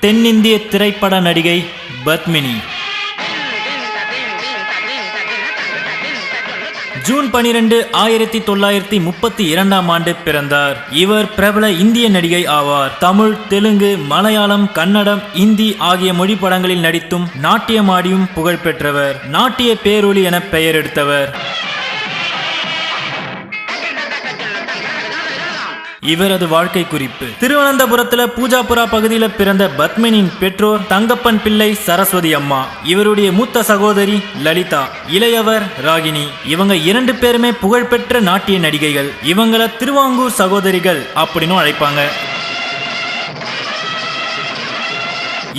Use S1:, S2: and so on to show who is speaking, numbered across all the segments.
S1: தென்னிந்திய திரைப்பட நடிகை பத்மினி. ஜூன் 12, 1932 ஆண்டு பிறந்தார். இவர் பிரபல இந்திய நடிகை ஆவார். தமிழ், தெலுங்கு, மலையாளம், கன்னடம், இந்தி ஆகிய மொழி படங்களில் நடித்தும் நாட்டியமாடியும் புகழ் பெற்றவர். நாட்டிய பேரொளி என பெயர் எடுத்தவர். இவரது வாழ்க்கை குறிப்பு. திருவனந்தபுரத்துல பூஜாபுரா பகுதியில் பிறந்த பத்மினியின் பெற்றோர் தங்கப்பன் பிள்ளை, சரஸ்வதி அம்மா. இவருடைய மூத்த சகோதரி லலிதா, இளையவர் ராகினி. இவங்க 2 பேருமே புகழ்பெற்ற நாட்டிய நடிகைகள். இவங்கள திருவாங்கூர் சகோதரிகள் அப்படின்னு அழைப்பாங்க.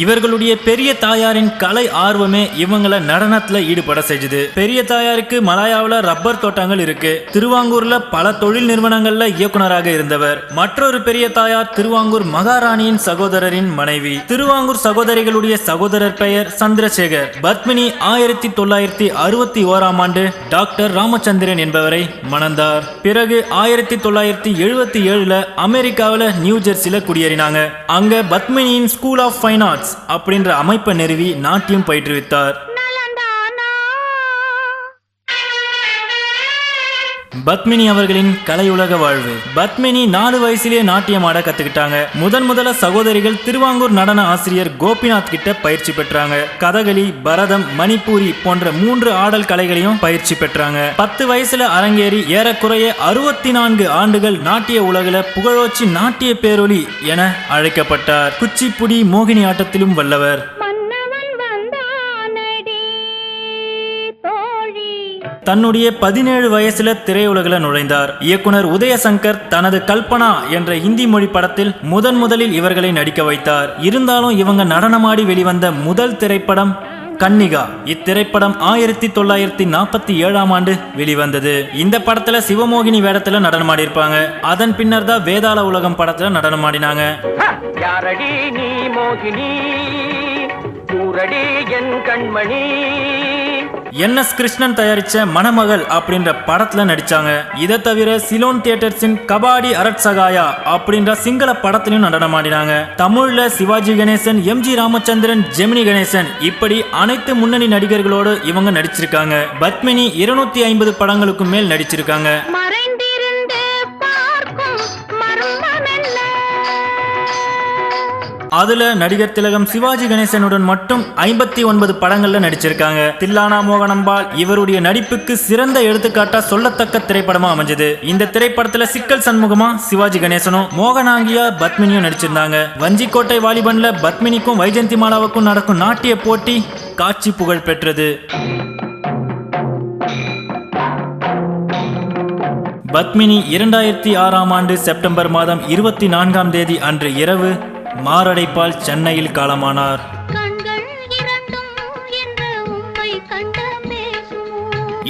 S1: இவர்களுடைய பெரிய தாயாரின் கலை ஆர்வமே இவங்களை நடனத்துல ஈடுபட செஞ்சது. பெரிய தாயாருக்கு மலாயாவில் ரப்பர் தோட்டங்கள் இருக்கு. திருவாங்கூர்ல பல தொழில் நிறுவனங்கள்ல இயக்குனராக இருந்தவர். மற்றொரு பெரிய தாயார் திருவாங்கூர் மகாராணியின் சகோதரரின் மனைவி. திருவாங்கூர் சகோதரிகளுடைய சகோதரர் பெயர் சந்திரசேகர். பத்மினி 1961 ஆண்டு டாக்டர் ராமச்சந்திரன் என்பவரை மணந்தார். பிறகு 1977 அமெரிக்காவில் நியூ ஜெர்சில குடியேறினாங்க. அங்க பத்மினியின் ஸ்கூல் ஆஃப் ஃபைன் ஆர்ட்ஸ் அப்படின்ற அமைப்பை நிறுவி நாட்டியம் பயிற்றுவித்தார். பத்மினி அவர்களின் கலையுலக வாழ்வு. பத்மினி 4 வயசிலே நாட்டியம் ஆட கத்துக்கிட்டாங்க. முதல்ல சகோதரிகள் திருவாங்கூர் நடன ஆசிரியர் கோபிநாத் கிட்ட பயிற்சி பெற்றாங்க. கதகளி, பரதம், மணிப்பூரி போன்ற 3 ஆடல் கலைகளையும் பயிற்சி பெற்றாங்க. 10 வயசுல அரங்கேறி ஏறக்குறைய 64 ஆண்டுகள் நாட்டிய உலகில புகழோச்சி நாட்டிய பேரொளி என அழைக்கப்பட்டார். குச்சிப்புடி, மோகினி ஆட்டத்திலும் வல்லவர். தன்னுடைய 17 வயசுல திரையுலகில் நுழைந்தார். இயக்குனர் உதயசங்கர் தனது கல்பனா என்ற ஹிந்தி மொழி படத்தில் முதலில் இவர்களை நடிக்க வைத்தார். இருந்தாலும் இவங்க நடனமாடி வெளிவந்த முதல் திரைப்படம் கன்னிகா. இத்திரைப்படம் 1947 ஆண்டு வெளிவந்தது. இந்த படத்துல சிவமோகினி வேடத்துல நடனமாடி இருப்பாங்க. அதன் பின்னர் தான் வேதாள உலகம் படத்துல நடனமாடினாங்க. என்.எஸ். கிருஷ்ணன் தயாரிச்ச மணமகள் அப்படின்ற படத்துல நடிச்சாங்க. இதை தவிர சிலோன் தியேட்டர்ஸின் கபாடி அரட் சகாயா அப்படின்ற சிங்கள படத்திலும் நடனமாடினாங்க. தமிழ்ல சிவாஜி கணேசன், எம்.ஜி. ராமச்சந்திரன், ஜெமினி கணேசன் இப்படி அனைத்து முன்னணி நடிகர்களோடு இவங்க நடிச்சிருக்காங்க. பத்மினி 250 படங்களுக்கு மேல் நடிச்சிருக்காங்க. அதுல நடிகர் திலகம் சிவாஜி கணேசனுடன் மட்டும் 59 படங்கள்ல நடிச்சிருக்காங்க. தில்லானா மோகனம்பால் இவருடைய நடிப்புக்கு சிறந்த எடுத்துக்காட்டா சொல்லத்தக்க திரைப்படமா அமைஞ்சது. இந்த திரைப்படத்துல சிக்கல் சண்முகமா சிவாஜி கணேசனும், மோகனாங்கியா பத்மினியும் நடிச்சிருந்தாங்க. வஞ்சிக்கோட்டை வாலிபன்ல பத்மினிக்கும் வைஜெயந்தி மாலாவுக்கும் நடக்கும் நாட்டிய போட்டி காட்சி புகழ் பெற்றது. பத்மினி 2006 ஆண்டு செப்டம்பர் மாதம் 24 அன்று இரவு மாரடைப்பால் சென்னையில் காலமானார்.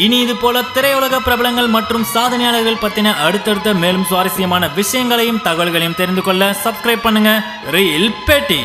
S1: இனி இது போல திரையுலக பிரபலங்கள் மற்றும் சாதனையாளர்கள் பத்தின அடுத்தடுத்த மேலும் சுவாரஸ்யமான விஷயங்களையும் தகவல்களையும் தெரிந்து கொள்ள சப்ஸ்கிரைப் பண்ணுங்க. ரீல் பேட்டி.